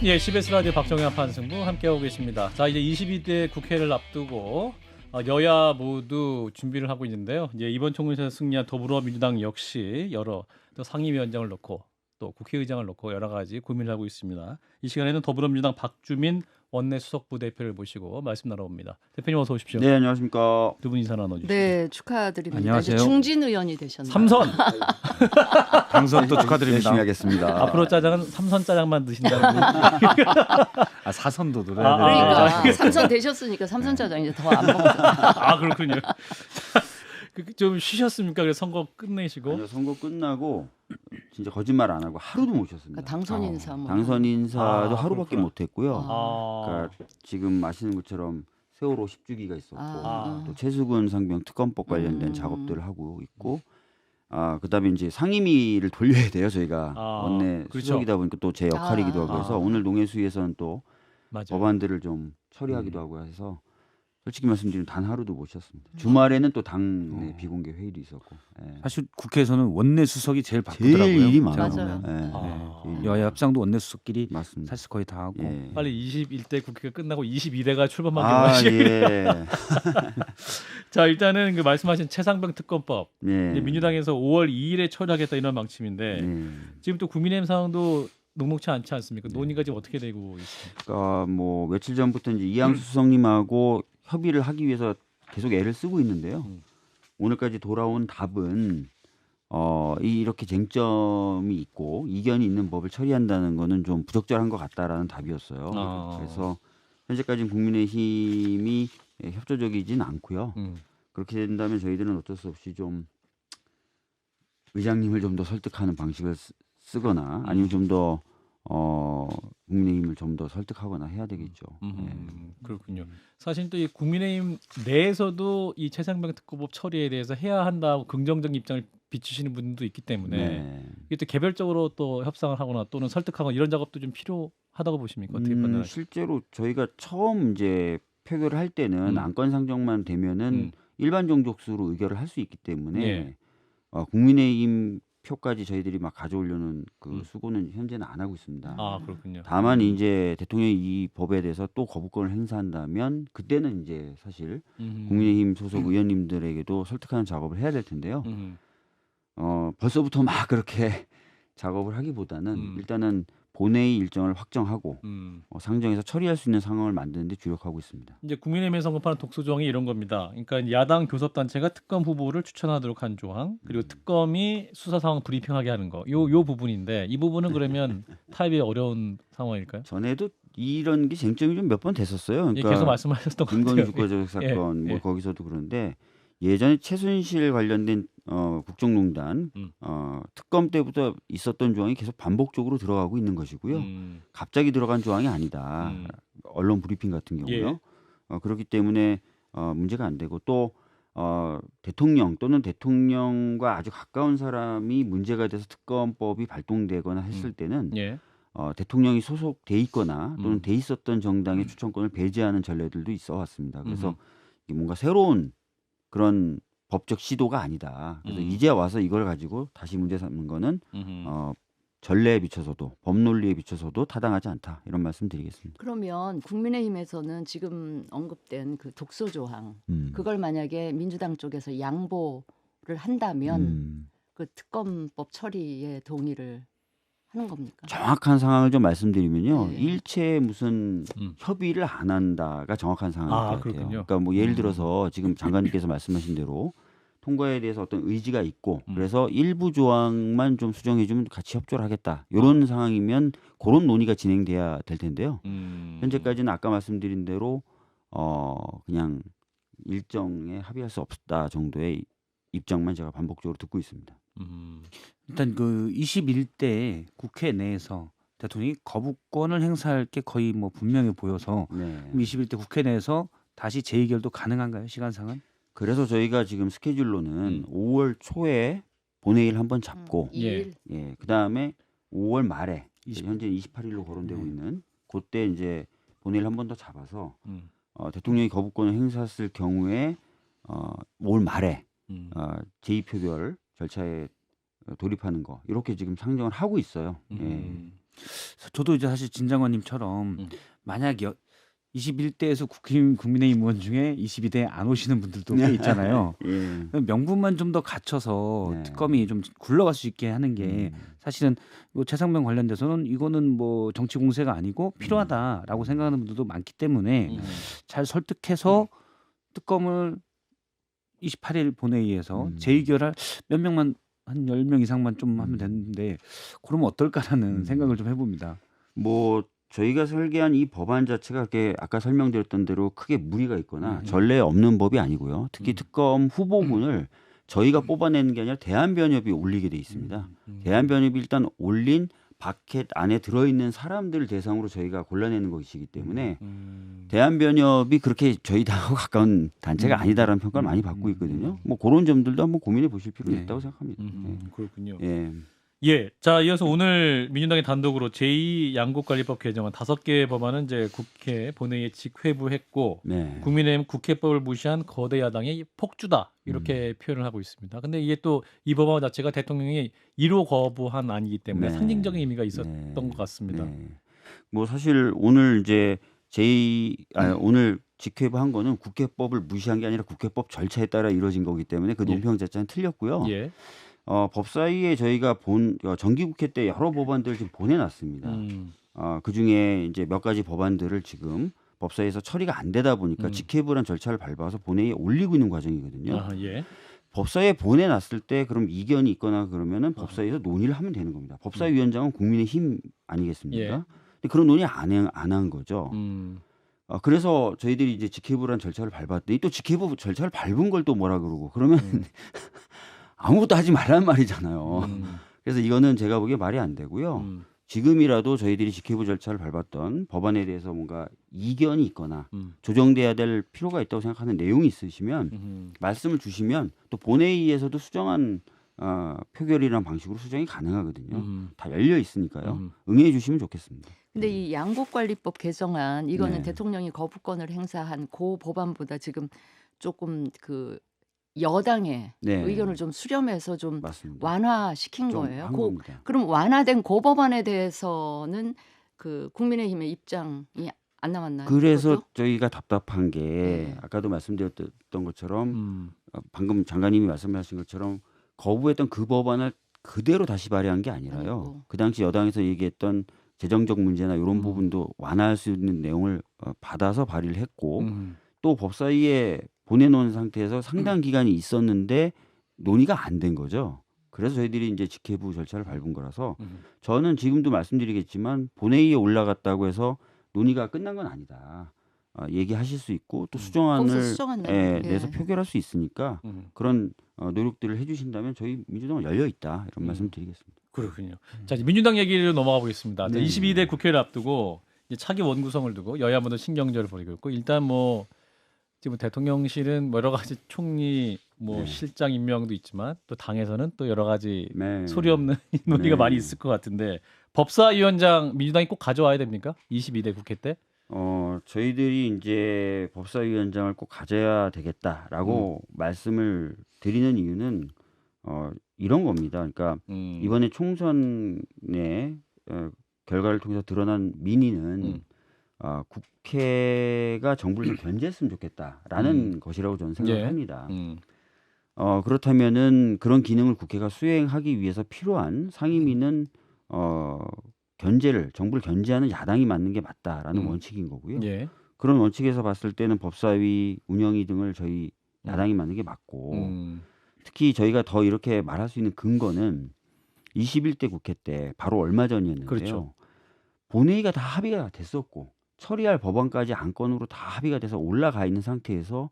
예, CBS 라디오 박정현 판승부 함께하고 계십니다. 자, 이제 22대 국회를 앞두고 여야 모두 준비를 하고 있는데요. 이제 이번 총선에서 승리한 더불어민주당 역시 여러 또 상임위원장을 놓고 또 국회의장을 놓고 여러 가지 고민을 하고 있습니다. 이 시간에는 더불어민주당 박주민 원내수석부 대표를 모시고 말씀 나눠봅니다. 대표님 어서 오십시오. 네, 안녕하십니까. 두 분 인사 나눠주시죠. 네, 축하드립니다. 안녕하세요. 이제 중진 의원이 되셨네요. 삼선. 당선도 축하드립니다. 열심히 하겠습니다. 앞으로 짜장은 삼선 짜장만 드신다는 아, 사선도 노래. 아, 그러니까 삼선 되셨으니까 삼선 짜장 이제 더 안 먹죠. 아, 그렇군요. 좀 쉬셨습니까? 그래서 선거 끝내시고. 아니요, 선거 끝나고 진짜 거짓말 안 하고 하루도 못 쉬었습니다. 그러니까 당선 인사 뭐. 당선 인사도 아, 하루밖에 그렇구나. 못 했고요. 아, 그러니까 지금 아시는 것처럼 세월호 10주기가 있었고 아. 또 최수근 상병 특검법 관련된 작업들을 하고 있고 그다음에 이제 상임위를 돌려야 돼요. 저희가 아, 원내 그렇죠. 수석이다 보니까 또 제 역할이기도 하고 해서 오늘 농해수위에서는 또 맞아요. 법안들을 좀 처리하기도 하고 해서 솔직히 말씀드리면 단 하루도 못 쉬었습니다. 주말에는 또 당내 비공개 회의도 있었고. 예. 사실 국회에서는 원내 수석이 제일 바쁘더라고요. 제일 일이 제가 많아요. 맞아요. 보면. 예. 아. 제일 일이 여야 합상도 원내 수석끼리 맞습니다. 사실 거의 다 하고. 예. 빨리 21대 국회가 끝나고 22대가 출범하기로 아, 하시고. 예. 자, 일단은 그 말씀하신 최상병 특검법 예. 이제 민주당에서 5월 2일에 처리하겠다 이런 방침인데 예. 지금 또 국민의힘 상황도 녹록치 않지 않습니까? 논의가 지금 어떻게 되고 있습니까? 그러니까 뭐 며칠 전부터 이제 이양수 수석님하고 협의를 하기 위해서 계속 애를 쓰고 있는데요. 오늘까지 돌아온 답은 이렇게 쟁점이 있고 이견이 있는 법을 처리한다는 거는 좀 부적절한 것 같다라는 답이었어요. 아. 그래서 현재까지는 국민의힘이 협조적이진 않고요. 그렇게 된다면 저희들은 어쩔 수 없이 좀 의장님을 좀 더 설득하는 방식을 쓰거나 아니면 좀 더 국민의힘을 좀 더 설득하거나 해야 되겠죠. 예. 그렇군요. 사실 또 이 국민의힘 내에서도 이 최상병 특검법 처리에 대해서 해야 한다고 긍정적인 입장을 비추시는 분도 있기 때문에 네. 이게 또 개별적으로 또 협상을 하거나 또는 설득하거나 이런 작업도 좀 필요하다고 보십니까? 어떻게 판단하세요? 실제로 저희가 처음 이제 표결을 할 때는 안건 상정만 되면은 일반 정족수로 의결을 할 수 있기 때문에 예. 국민의힘 표까지 저희들이 막 가져오려는 그 수고는 현재는 안 하고 있습니다. 아, 그렇군요. 다만 이제 대통령이 이 법에 대해서 또 거부권을 행사한다면 그때는 이제 사실 국민의힘 소속 의원님들에게도 설득하는 작업을 해야 될 텐데요. 벌써부터 막 그렇게 작업을 하기보다는 일단은 본회의 일정을 확정하고 상정해서 처리할 수 있는 상황을 만드는 데 주력하고 있습니다. 이제 국민의힘에 언급하는 독소조항이 이런 겁니다. 그러니까 야당 교섭단체가 특검 후보를 추천하도록 한 조항, 그리고 특검이 수사 상황 브리핑하게 하는 거, 요 부분인데 이 부분은 그러면 타협이 어려운 상황일까요? 전에도 이런 게 쟁점이 좀 몇 번 됐었어요. 예, 그러니까 계속 말씀하셨던 것 김건희 같아요. 주가조작 사건 예, 뭐 예. 거기서도 그런데 예전에 최순실 관련된 국정농단 특검 때부터 있었던 조항이 계속 반복적으로 들어가고 있는 것이고요. 갑자기 들어간 조항이 아니다. 언론 브리핑 같은 경우요. 그렇기 때문에 문제가 안 되고 또 대통령 또는 대통령과 아주 가까운 사람이 문제가 돼서 특검법이 발동되거나 했을 때는 예. 대통령이 소속돼 있거나 또는 돼 있었던 정당의 추천권을 배제하는 전례들도 있어 왔습니다. 그래서 이게 뭔가 새로운 그런 법적 시도가 아니다. 그래서 이제 와서 이걸 가지고 다시 문제 삼는 거는 전례에 비춰서도 법 논리에 비춰서도 타당하지 않다. 이런 말씀 드리겠습니다. 그러면 국민의힘에서는 지금 언급된 그 독소 조항 그걸 만약에 민주당 쪽에서 양보를 한다면 그 특검법 처리에 동의를 하는 겁니까? 정확한 상황을 좀 말씀드리면요. 네. 일체 무슨 협의를 안 한다가 정확한 상황일 것 같아요. 그렇군요. 그러니까 뭐 예를 들어서 지금 장관님께서 말씀하신 대로 통과에 대해서 어떤 의지가 있고 그래서 일부 조항만 좀 수정해주면 같이 협조를 하겠다. 이런 상황이면 그런 논의가 진행돼야 될 텐데요. 현재까지는 아까 말씀드린 대로 그냥 일정에 합의할 수 없다 정도의 입장만 제가 반복적으로 듣고 있습니다. 일단 그 21대 국회 내에서 대통령이 거부권을 행사할 게 거의 뭐 분명해 보여서 네. 21대 국회 내에서 다시 재의결도 가능한가요? 시간상은? 그래서 저희가 지금 스케줄로는 5월 초에 본회의를 한번 잡고 예. 예, 그다음에 5월 말에 20. 현재 28일로 거론되고 있는 그때 이제 본회의를 한 번 더 잡아서 대통령이 거부권을 행사했을 경우에 5월 말에 제2표결 절차에 돌입하는 거 이렇게 지금 상정을 하고 있어요. 예. 저도 이제 사실 진 장관님처럼 만약 21대에서 국민의힘 의원 중에 22대에 안 오시는 분들도 꽤 있잖아요. 예. 명분만 좀 더 갖춰서 네. 특검이 좀 굴러갈 수 있게 하는 게 사실은 이 최상병 관련돼서는 이거는 뭐 정치 공세가 아니고 필요하다라고 생각하는 분들도 많기 때문에 잘 설득해서 특검을 28일 본회의에서 재의결할 몇 명만 한 10명 이상만 좀 하면 되는데 그러면 어떨까라는 생각을 좀 해봅니다. 뭐 저희가 설계한 이 법안 자체가 그렇게 아까 설명드렸던 대로 크게 무리가 있거나 전례 없는 법이 아니고요. 특히 특검 후보군을 저희가 뽑아내는 게 아니라 대한변협이 올리게 돼 있습니다. 대한변협이 일단 올린 바켓 안에 들어있는 사람들을 대상으로 저희가 골라내는 것이기 때문에 대한변협이 그렇게 저희하고 가까운 단체가 아니다라는 평가를 많이 받고 있거든요. 뭐 그런 점들도 한번 고민해 보실 필요가 있다고 생각합니다. 그렇군요. 예. 예. 자, 이어서 오늘 민주당의 단독으로 제2양국관리법 개정안 5개의 법안은 이제 국회 본회의에 직회부했고 네. 국민의힘 국회법을 무시한 거대 야당의 폭주다 이렇게 표현을 하고 있습니다. 근데 이게 또 이 법안 자체가 대통령이 1호 거부한 안이기 때문에 네. 상징적인 의미가 있었던 네. 것 같습니다. 네. 뭐 사실 오늘 이제 오늘 직회부한 거는 국회법을 무시한 게 아니라 국회법 절차에 따라 이루어진 거기 때문에 그 논평 자체는 틀렸고요. 예. 법사위에 저희가 정기국회 때 여러 법안들을 지금 보내놨습니다. 그 중에 이제 몇 가지 법안들을 지금 법사위에서 처리가 안 되다 보니까 직회부란 절차를 밟아서 본회의에 올리고 있는 과정이거든요. 아, 예. 법사위에 보내놨을 때 그럼 이견이 있거나 그러면은 법사위에서 논의를 하면 되는 겁니다. 법사위원장은 국민의힘 아니겠습니까? 예. 근데 그런 논의 안 한 거죠. 그래서 저희들이 이제 직회부란 절차를 밟았더니 또 직회부 절차를 밟은 걸 또 뭐라 그러고 그러면 아무것도 하지 말라는 말이잖아요. 그래서 이거는 제가 보기에 말이 안 되고요. 지금이라도 저희들이 직회부 절차를 밟았던 법안에 대해서 뭔가 이견이 있거나 조정돼야 될 필요가 있다고 생각하는 내용이 있으시면 말씀을 주시면 또 본회의에서도 수정한 표결이라는 방식으로 수정이 가능하거든요. 다 열려 있으니까요. 응해 주시면 좋겠습니다. 근데 이 양국관리법 개정안 이거는 네. 대통령이 거부권을 행사한 그 법안보다 지금 조금 그 여당의 네. 의견을 좀 수렴해서 좀 맞습니다. 완화시킨 좀 거예요. 한 겁니다. 그럼 완화된 그 법안에 대해서는 그 국민의힘의 입장이 안 나왔나요? 그래서 그것도? 저희가 답답한 게 네. 아까도 말씀드렸던 것처럼 방금 장관님이 말씀하신 것처럼 거부했던 그 법안을 그대로 다시 발의한 게 아니라요. 아이고. 그 당시 여당에서 얘기했던 재정적 문제나 이런 부분도 완화할 수 있는 내용을 받아서 발의를 했고 또 법사위에 보내놓은 상태에서 상당 기간이 있었는데 논의가 안 된 거죠. 그래서 저희들이 이제 직회부 절차를 밟은 거라서 저는 지금도 말씀드리겠지만 본회의에 올라갔다고 해서 논의가 끝난 건 아니다. 얘기하실 수 있고 또 수정안을 거기서 수정안 내면, 내서 예. 표결할 수 있으니까 그런 노력들을 해주신다면 저희 민주당은 열려 있다 이런 말씀 드리겠습니다. 그렇군요. 자, 이제 민주당 얘기로 넘어가 보겠습니다. 네. 22대 국회를 앞두고 이제 차기 원구성을 두고 여야 모두 신경전을 벌이고 있고 일단 뭐 지금 대통령실은 여러 가지 총리 뭐 네. 실장 임명도 있지만 또 당에서는 또 여러 가지 네. 소리 없는 논의가 네. 많이 있을 것 같은데 법사위원장 민주당이 꼭 가져와야 됩니까? 22대 국회 때? 저희들이 이제 법사위원장을 꼭 가져야 되겠다라고 말씀을 드리는 이유는 이런 겁니다. 그러니까 이번에 총선의 결과를 통해서 드러난 민의는 국회가 정부를 좀 견제했으면 좋겠다라는 것이라고 저는 생각합니다. 그렇다면은 그런 기능을 국회가 수행하기 위해서 필요한 상임위는 정부를 견제하는 야당이 맞는 게 맞다라는 원칙인 거고요. 예. 그런 원칙에서 봤을 때는 법사위 운영위 등을 저희 야당이 맞는 게 맞고 특히 저희가 더 이렇게 말할 수 있는 근거는 21대 국회 때 바로 얼마 전이었는데요. 그렇죠. 본회의가 다 합의가 됐었고 처리할 법안까지 안건으로 다 합의가 돼서 올라가 있는 상태에서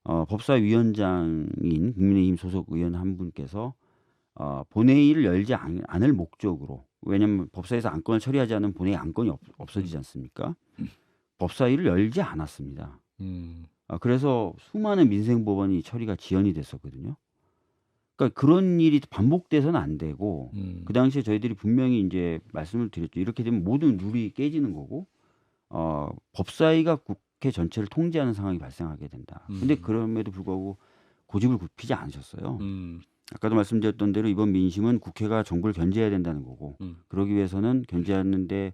법사위원장인 국민의힘 소속 의원 한 분께서 본회의를 열지 않을 목적으로 왜냐하면 법사위에서 안건을 처리하지 않으면 본회의 안건이 없어지지 않습니까? 법사위를 열지 않았습니다. 그래서 수많은 민생 법안이 처리가 지연이 됐었거든요. 그러니까 그런 일이 반복돼서는 안 되고 그 당시에 저희들이 분명히 이제 말씀을 드렸죠. 이렇게 되면 모든 룰이 깨지는 거고 법사위가 국회 전체를 통제하는 상황이 발생하게 된다. 근데 그럼에도 불구하고 고집을 굽히지 않으셨어요. 아까도 말씀드렸던 대로 이번 민심은 국회가 정부를 견제해야 된다는 거고 그러기 위해서는 견제하는데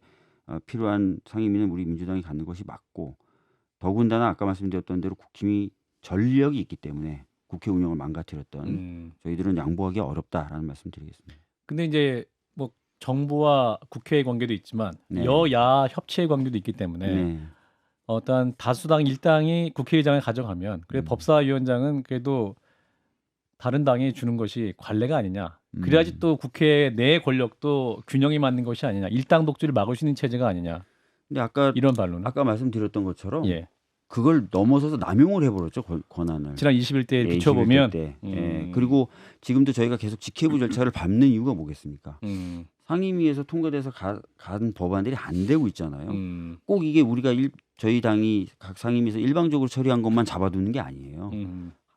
필요한 상임위는 우리 민주당이 갖는 것이 맞고 더군다나 아까 말씀드렸던 대로 국힘이 전력이 있기 때문에 국회 운영을 망가뜨렸던 저희들은 양보하기 어렵다라는 말씀드리겠습니다. 근데 이제 뭐 정부와 국회의 관계도 있지만 네. 여야 협치의 관계도 있기 때문에 네. 어떤 다수당 일당이 국회의장을 가져가면 그래 법사위원장은 그래도 다른 당이 주는 것이 관례가 아니냐. 그래야지 또 국회 내 권력도 균형이 맞는 것이 아니냐. 일당 독주를 막을 수 있는 체제가 아니냐. 근데 아까 이런 반론은. 말씀드렸던 것처럼 예. 그걸 넘어서서 남용을 해버렸죠 권한을. 지난 21대에 예, 비춰보면 21대 때. 예. 그리고 지금도 저희가 계속 직회부 절차를 밟는 이유가 뭐겠습니까? 상임위에서 통과돼서 간 법안들이 안 되고 있잖아요. 꼭 이게 우리가 저희 당이 각 상임위에서 일방적으로 처리한 것만 잡아두는 게 아니에요.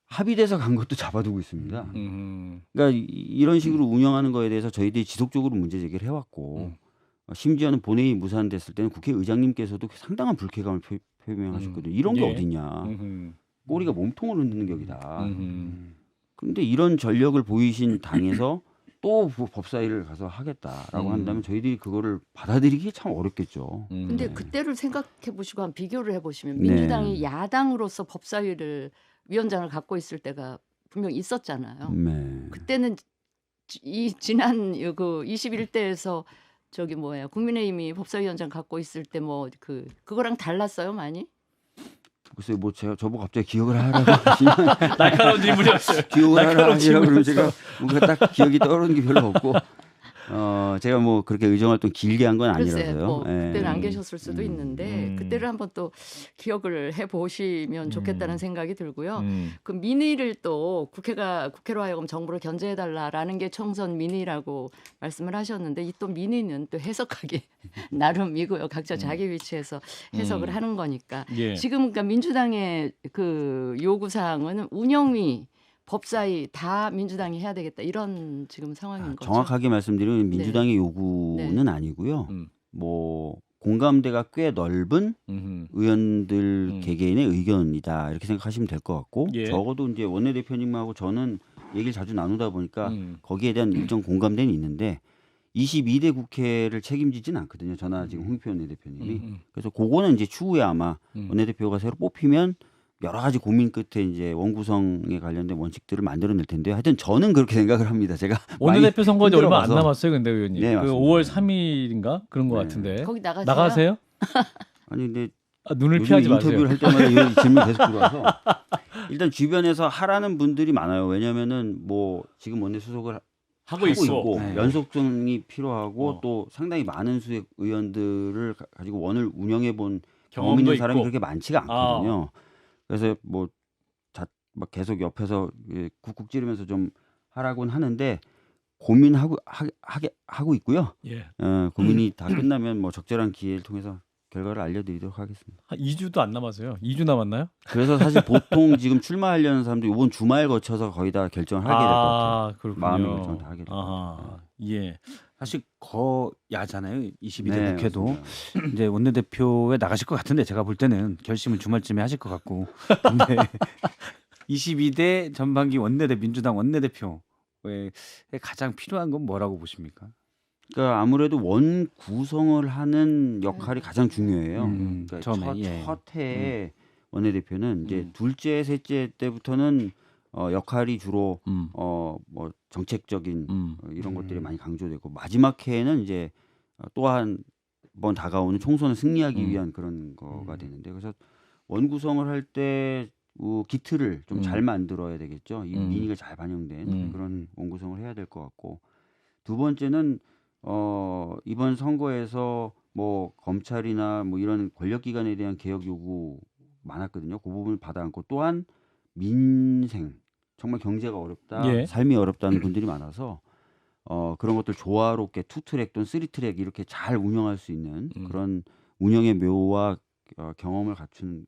합의돼서 간 것도 잡아두고 있습니다. 그러니까 이런 식으로 운영하는 거에 대해서 저희들이 지속적으로 문제 제기를 해왔고 심지어는 본회의 무산됐을 때는 국회의장님께서도 상당한 불쾌감을 표명하셨거든요. 이런 게 예. 어디냐. 꼬리가 몸통을 흔드는 격이다. 그런데 이런 전력을 보이신 당에서 또 법사위를 가서 하겠다라고 한다면 저희들이 그거를 받아들이기 참 어렵겠죠. 근데 네. 그때를 생각해 보시고 한 비교를 해 보시면 네. 민주당이 야당으로서 법사위를 위원장을 갖고 있을 때가 분명 있었잖아요. 네. 그때는 지난 그 21대에서 저기 뭐야 국민의힘이 법사위원장 갖고 있을 때 뭐 그거랑 달랐어요 많이? 글쎄요, 뭐 저보고 갑자기 기억을 하라고 하시면 날카로운 질문이었어요. 기억을 하라고 날카로운 하시라고 그러면 제가 질문이었어. 뭔가 딱 기억이 떠오르는 게 별로 없고 제가 뭐 그렇게 의정활동 길게 한 건 글쎄, 아니라서요. 뭐 예. 그때는 안 계셨을 수도 있는데 그때를 한번 또 기억을 해 보시면 좋겠다는 생각이 들고요. 그 민의를 또 국회로 하여금 정부를 견제해 달라라는 게 총선 민의라고 말씀을 하셨는데 이 또 민의는 또 해석하기 나름이고요. 각자 자기 위치에서 해석을 하는 거니까. 예. 지금 그러니까 민주당의 그 요구 사항은 운영위 법사위 다 민주당이 해야 되겠다 이런 지금 상황인 거죠. 정확하게 말씀드리면 민주당의 요구는 아니고요. 뭐 공감대가 꽤 넓은 의원들 개개인의 의견이다 이렇게 생각하시면 될 것 같고 예. 적어도 이제 원내대표님하고 저는 얘기를 자주 나누다 보니까 거기에 대한 일정 공감대는 있는데 22대 국회를 책임지진 않거든요. 저나 지금 홍익표 원내대표님이. 그래서 그거는 이제 추후에 아마 원내대표가 새로 뽑히면 여러 가지 고민 끝에 이제 원구성에 관련된 원칙들을 만들어낼 텐데요. 하여튼 저는 그렇게 생각을 합니다. 제가 원내대표 선거 이제 얼마 안 힘들어봐서. 남았어요, 근데 의원님. 네, 그 맞습니다. 5월 3일인가 그런 것 네. 같은데. 거기 나가세요? 나가세요? 아니 근데 눈을 요즘 피하지 인터뷰를 마세요. 할 때마다 이 질문 계속 들어와서 일단 주변에서 하라는 분들이 많아요. 왜냐하면은 뭐 지금 원내 수석을 하고 있고 있고. 네. 연속성이 필요하고 또 상당히 많은 수의 의원들을 가지고 원을 운영해 본 경험 경험도 있는 사람이 있고. 그렇게 많지가 않거든요. 그래서 뭐 막 계속 옆에서 쿡쿡 찌르면서 좀 하라고는 하는데 고민하고 하고 있고요. 예. 고민이 다 끝나면 뭐 적절한 기회를 통해서 결과를 알려드리도록 하겠습니다. 한 2주도 안 남았어요. 2주 남았나요? 그래서 사실 보통 지금 출마하려는 사람들이 이번 주말 거쳐서 거의 다 결정을 하게 될 것 같아요. 그렇군요. 마음의 결정을 다 하게 될 것 아하. 같아요. 예. 사실 거야잖아요. 22대 네, 국회도 맞습니다. 이제 원내대표에 나가실 것 같은데 제가 볼 때는 결심을 주말쯤에 하실 것 같고. 근데 22대 전반기 민주당 원내대표에 가장 필요한 건 뭐라고 보십니까? 그러니까 아무래도 원 구성을 하는 역할이 가장 중요해요. 그러니까 처음에, 예. 첫 해에 원내대표는 이제 둘째, 셋째 때부터는 역할이 주로 뭐 정책적인 이런 것들이 많이 강조되고 마지막 해에는 이제 또 한 번 다가오는 총선을 승리하기 위한 그런 거가 되는데 그래서 원 구성을 할 때 기틀을 좀 잘 만들어야 되겠죠. 이 민의가 잘 반영된 그런 원 구성을 해야 될 것 같고 두 번째는 이번 선거에서 뭐 검찰이나 뭐 이런 권력기관에 대한 개혁 요구 많았거든요. 그 부분을 받아 안고 또한 민생 정말 경제가 어렵다, 예. 삶이 어렵다는 분들이 많아서 그런 것들 조화롭게 투트랙 또는 쓰리트랙 이렇게 잘 운영할 수 있는 그런 운영의 묘와 경험을 갖춘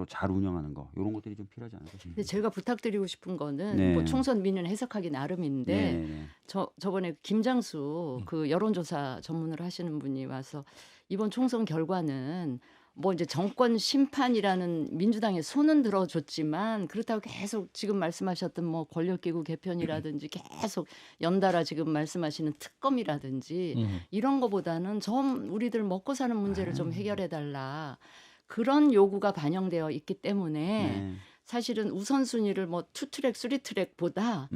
잘 운영하는 거 이런 것들이 좀 필요하지 않을까 싶습니다. 근데 제가 부탁드리고 싶은 거는 네. 뭐 총선 민의는 해석하기 나름인데 네. 저번에 김장수 그 여론조사 전문을 하시는 분이 와서 이번 총선 결과는 뭐 이제 정권 심판이라는 민주당의 손은 들어줬지만 그렇다고 계속 지금 말씀하셨던 뭐 권력기구 개편이라든지 계속 연달아 지금 말씀하시는 특검이라든지 이런 거보다는 좀 우리들 먹고 사는 문제를 좀 해결해 달라. 그런 요구가 반영되어 있기 때문에 네. 사실은 우선순위를 뭐 투트랙, 쓰리트랙보다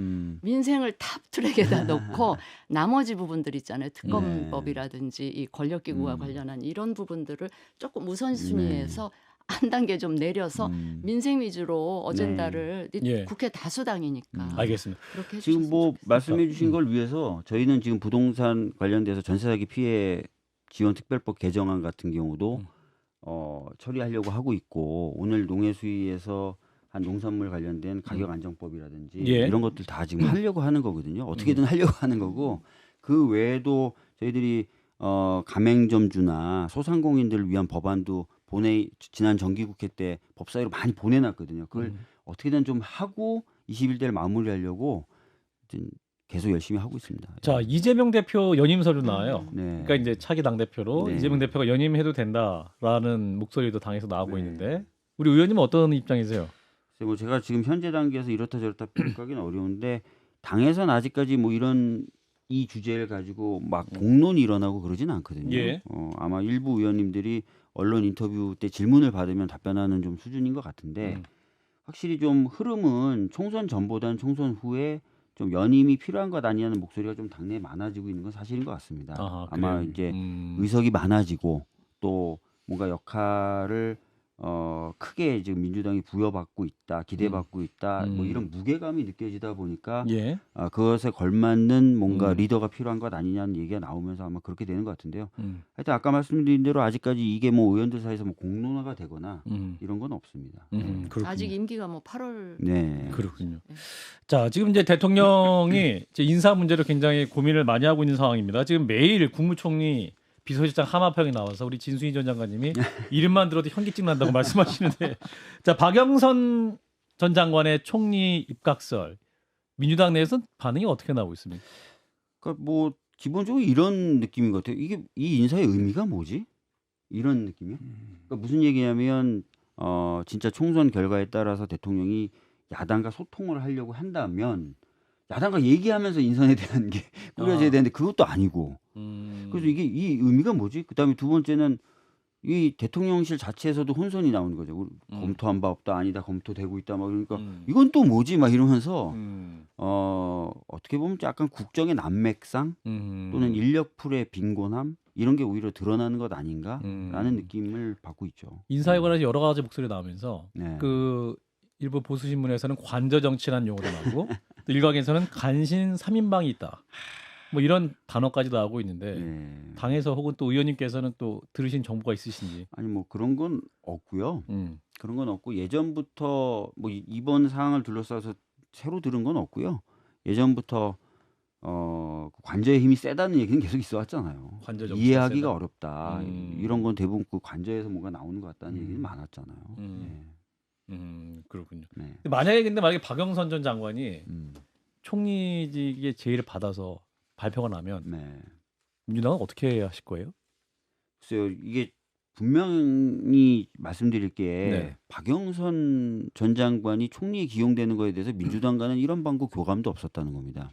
민생을 탑트랙에다 놓고 나머지 부분들 있잖아요. 특검법이라든지 이 권력기구와 관련한 이런 부분들을 조금 우선순위에서 한 단계 좀 내려서 민생 위주로 어젠다를 예. 국회 다수당이니까 알겠습니다. 그렇게 지금 해주셨으면 뭐 좋겠어요. 말씀해 주신 걸 위해서 저희는 지금 부동산 관련돼서 전세 사기 피해 지원 특별법 개정안 같은 경우도 처리하려고 하고 있고 오늘 농해수위에서 한 농산물 관련된 가격 안정법이라든지 예. 이런 것들 다 지금 하려고 하는 거거든요. 어떻게든 하려고 하는 거고 그 외에도 저희들이 가맹점주나 소상공인들을 위한 법안도 지난 정기국회 때 법사위로 많이 보내놨거든요. 그걸 어떻게든 좀 하고 21대를 마무리하려고 계속 열심히 하고 있습니다. 자, 이재명 대표 연임 서류 나와요. 네. 그러니까 이제 차기 당 대표로 네. 이재명 대표가 연임해도 된다라는 목소리도 당에서 나오고 네. 있는데 우리 의원님은 어떤 입장이세요? 뭐 제가 지금 현재 단계에서 이렇다 저렇다 평가하기는 어려운데 당에서는 아직까지 뭐 이런 이 주제를 가지고 막 공론이 일어나고 그러지는 않거든요. 예. 아마 일부 의원님들이 언론 인터뷰 때 질문을 받으면 답변하는 좀 수준인 것 같은데 확실히 좀 흐름은 총선 전보다는 총선 후에 좀 연임이 필요한 것 아니냐는 목소리가 좀 당내에 많아지고 있는 건 사실인 것 같습니다. 아하, 아마 그래요? 이제 의석이 많아지고 또 뭔가 역할을 크게 지금 민주당이 부여받고 있다, 기대받고 있다, 뭐 이런 무게감이 느껴지다 보니까 예. 그것에 걸맞는 뭔가 리더가 필요한 것 아니냐는 얘기가 나오면서 아마 그렇게 되는 것 같은데요. 하여튼 아까 말씀드린 대로 아직까지 이게 뭐 의원들 사이에서 뭐 공론화가 되거나 이런 건 없습니다. 그렇군요. 아직 임기가 뭐 8월 네. 그렇군요. 자, 지금 이제 대통령이 이제 인사 문제로 굉장히 고민을 많이 하고 있는 상황입니다. 지금 매일 국무총리 비서실장 하마평이 나와서 우리 진수희 전 장관님이 이름만 들어도 현기증 난다고 말씀하시는데 자, 박영선 전 장관의 총리 입각설 민주당 내에서는 반응이 어떻게 나오고 있습니까? 그러니까 뭐 기본적으로 이런 느낌인 것 같아요. 이게 이 인사의 의미가 뭐지? 이런 느낌이요. 그러니까 무슨 얘기냐면 진짜 총선 결과에 따라서 대통령이 야당과 소통을 하려고 한다면 야당과 얘기하면서 인선에 대한 게 꾸려져야 되는데 그것도 아니고 그래서 이게 이 의미가 뭐지? 그다음에 두 번째는 이 대통령실 자체에서도 혼선이 나오는 거죠. 검토한 바 없다, 아니다, 검토되고 있다, 막 그러니까 이건 또 뭐지? 막 이러면서 어떻게 보면 약간 국정의 난맥상 또는 인력풀의 빈곤함 이런 게 오히려 드러나는 것 아닌가라는 느낌을 받고 있죠. 인사에 관해서 여러 가지 목소리 나오면서 네. 그 일부 보수 신문에서는 관저 정치라는 용어도 나오고 또 일각에서는 간신 3인방이 있다. 뭐 이런 단어까지 나오고 있는데 네. 당에서 혹은 또 의원님께서는 또 들으신 정보가 있으신지. 아니 뭐 그런 건 없고요. 그런 건 없고 예전부터 뭐 이번 상황을 둘러싸서 새로 들은 건 없고요. 예전부터 관저의 힘이 세다는 얘기는 계속 있어 왔잖아요. 관저 정치가 이해하기가 세다. 어렵다. 이런 건 대부분 그 관저에서 뭔가 나오는 것 같다는 얘기는 많았잖아요. 그렇군요. 네. 만약에 박영선 전 장관이 총리직의 제의를 받아서 발표가 나면 네. 민주당은 어떻게 하실 거예요? 글쎄요, 이게 분명히 말씀드릴 게 네. 박영선 전 장관이 총리에 기용되는 거에 대해서 민주당과는 이런 방구 교감도 없었다는 겁니다.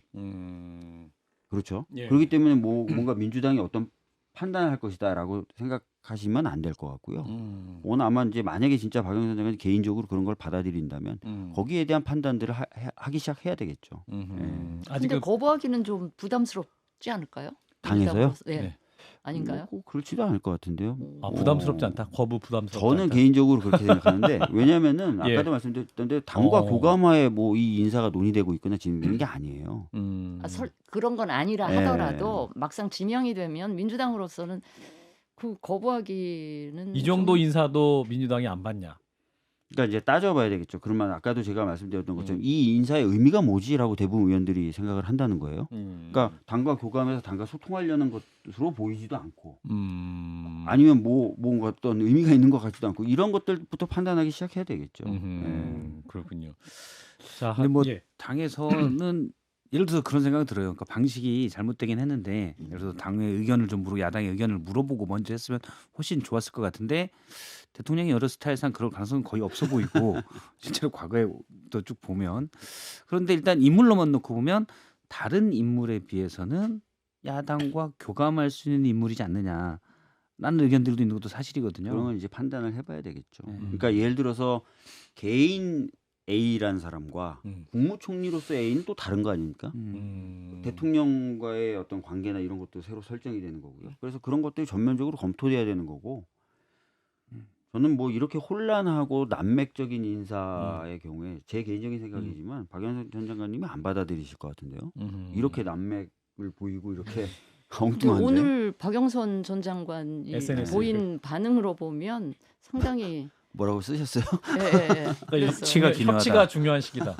그렇죠. 예. 그렇기 때문에 뭔가 민주당이 어떤 판단을 할 것이다라고 생각하시면 안 될 것 같고요. 오늘 아마 이제 만약에 진짜 박영선 장관이 개인적으로 그런 걸 받아들인다면 거기에 대한 판단들을 하기 시작해야 되겠죠. 아직 근데 거부하기는 좀 부담스럽지 않을까요? 당에서요? 민주당으로서. 네. 네. 아닌가요? 꼭 그렇지도 않을 것 같은데요. 부담스럽지 않다. 거부 부담스럽지 저는 않다. 개인적으로 그렇게 생각하는데 왜냐하면은 예. 아까도 말씀드렸던데 당과 어. 교감하에 뭐 이 인사가 논의되고 있거나 진행되는 게 아니에요. 그런 건 아니라 네. 하더라도 막상 지명이 되면 민주당으로서는 그 거부하기는 이 정도 좀 인사도 민주당이 안 받냐? 그러니까 이제 따져봐야 되겠죠. 그러면 아까도 제가 말씀드렸던 것처럼 이 인사의 의미가 뭐지라고 대부분 의원들이 생각을 한다는 거예요. 그러니까 당과 교감해서 당과 소통하려는 것으로 보이지도 않고 아니면 뭔가 어떤 의미가 있는 것 같지도 않고 이런 것들부터 판단하기 시작해야 되겠죠. 네. 그렇군요. 자, 근데 뭐 예. 당에서는 예를 들어서 그런 생각이 들어요. 그러니까 방식이 잘못되긴 했는데 예를 들어서 당의 의견을 좀 야당의 의견을 물어보고 먼저 했으면 훨씬 좋았을 것 같은데 대통령이 여러 스타일상 그럴 가능성은 거의 없어 보이고 실제로 과거에도 쭉 보면 그런데 일단 인물로만 놓고 보면 다른 인물에 비해서는 야당과 교감할 수 있는 인물이지 않느냐라는 의견들도 있는 것도 사실이거든요. 그런 건 이제 판단을 해봐야 되겠죠. 네. 그러니까 예를 들어서 개인 A라는 사람과 국무총리로서 A는 또 다른 거 아닙니까? 대통령과의 어떤 관계나 이런 것도 새로 설정이 되는 거고요. 그래서 그런 것들이 전면적으로 검토돼야 되는 거고 저는 뭐 이렇게 혼란하고 난맥적인 인사의 경우에 제 개인적인 생각이지만 박영선 전 장관님이 안 받아들이실 것 같은데요. 이렇게 난맥을 보이고 이렇게 근데 엉뚱한데 오늘 박영선 전 장관이 SNS. 보인 반응으로 보면 상당히 뭐라고 쓰셨어요? 예, 예, 예. 그러니까 그래서 협치가 기묘하다. 협치가 중요한 시기다.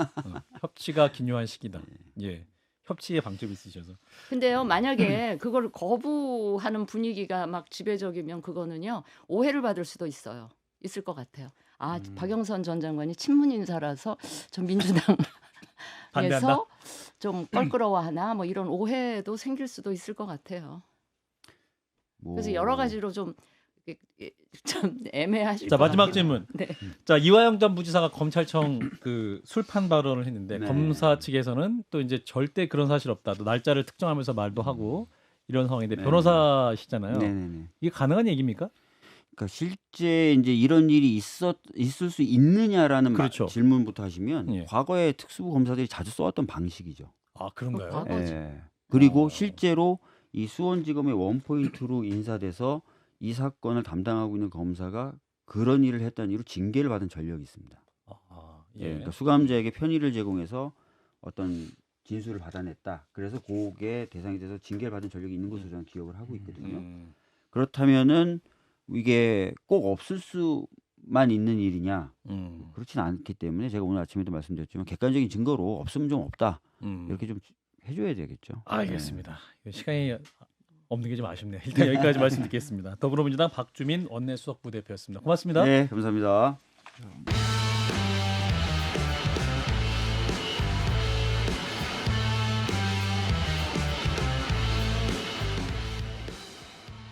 협치가 기묘한 시기다. 예, 협치의 방점이 있으셔서. 근데요, 만약에 그걸 거부하는 분위기가 막 지배적이면 그거는요 오해를 받을 수도 있을 것 같아요. 아, 박영선 전 장관이 친문 인사라서 저 민주당에서 반대한다? 좀 껄끄러워하나 뭐 이런 오해도 생길 수도 있을 것 같아요. 뭐 그래서 여러 가지로 좀 애매하실 자 것 마지막 같긴 질문. 네. 자 이화영 전 부지사가 검찰청 그 술판 발언을 했는데 네. 검사 측에서는 또 이제 절대 그런 사실 없다. 또 날짜를 특정하면서 말도 하고 이런 상황인데 네. 변호사시잖아요. 네네네. 이게 가능한 얘기입니까? 그러니까 실제 이제 이런 일이 있을 수 있느냐라는 그렇죠. 질문부터 하시면 예. 과거에 특수부 검사들이 자주 써왔던 방식이죠. 아 그런가요? 과거지. 예. 그리고 실제로 이 수원지검의 원포인트로 인사돼서 이 사건을 담당하고 있는 검사가 그런 일을 했다는 이유로 징계를 받은 전력이 있습니다. 예. 그러니까 수감자에게 편의를 제공해서 어떤 진술을 받아냈다. 그래서 그게 대상이 돼서 징계를 받은 전력이 있는 것으로 저는 기억을 하고 있거든요. 그렇다면은 이게 꼭 없을 수만 있는 일이냐? 그렇지는 않기 때문에 제가 오늘 아침에도 말씀드렸지만 객관적인 증거로 없으면 좀 없다. 이렇게 좀 해줘야 되겠죠. 알겠습니다. 시간이 없는 게 좀 아쉽네요. 일단 여기까지 말씀 듣겠습니다. 더불어민주당 박주민 원내수석부대표였습니다. 고맙습니다. 네, 감사합니다.